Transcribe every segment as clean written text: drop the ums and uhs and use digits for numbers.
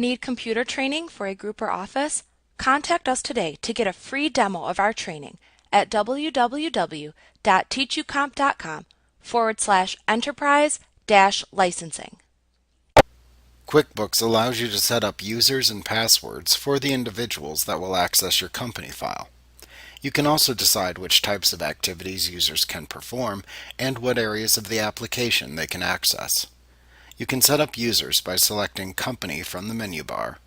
Need computer training for a group or office? Contact us today to get a free demo of our training at www.teachucomp.com/enterprise-licensing. QuickBooks allows you to set up users and passwords for the individuals that will access your company file. You can also decide which types of activities users can perform and what areas of the application they can access. You can set up users by selecting Company from the menu bar,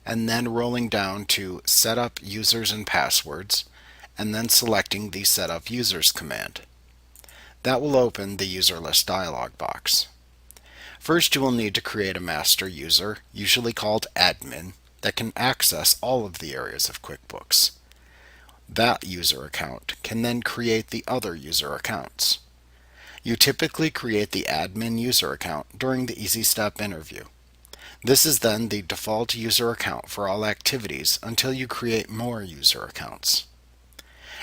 and then rolling down to Set up Users and Passwords, and then selecting the Set up Users command. That will open the user list dialog box. First, you will need to create a master user, usually called admin, that can access all of the areas of QuickBooks. That user account can then create the other user accounts. You typically create the admin user account during the Easy Step interview. This is then the default user account for all activities until you create more user accounts.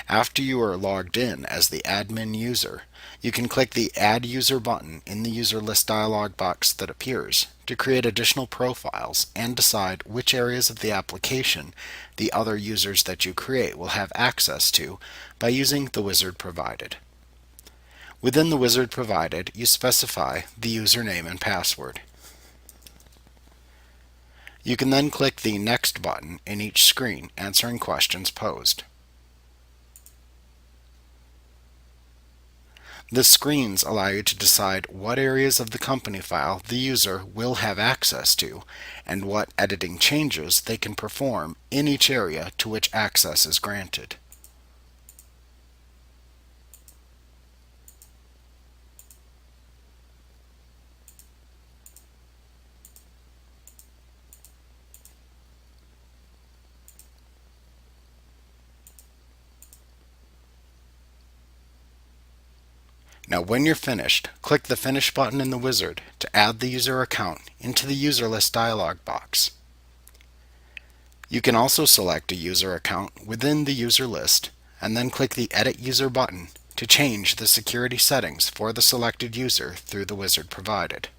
After you are logged in as the admin user, you can click the Add User button in the user list dialog box that appears to create additional profiles and decide which areas of the application the other users that you create will have access to by using the wizard provided. Within the wizard provided, you specify the username and password. You can then click the Next button in each screen, answering questions posed. The screens allow you to decide what areas of the company file the user will have access to and what editing changes they can perform in each area to which access is granted. Now when you're finished, click the Finish button in the wizard to add the user account into the user list dialog box. You can also select a user account within the user list and then click the Edit User button to change the security settings for the selected user through the wizard provided.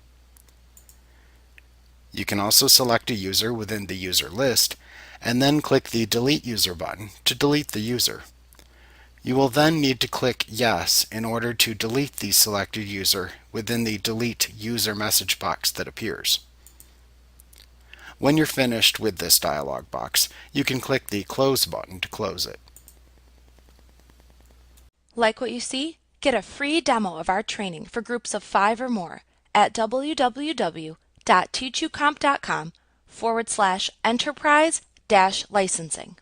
You can also select a user within the user list and then click the Delete User button to delete the user. You will then need to click Yes in order to delete the selected user within the Delete User message box that appears. When you're finished with this dialog box, you can click the Close button to close it. Like what you see? Get a free demo of our training for groups of 5 or more at www.teachucomp.com/enterprise-licensing.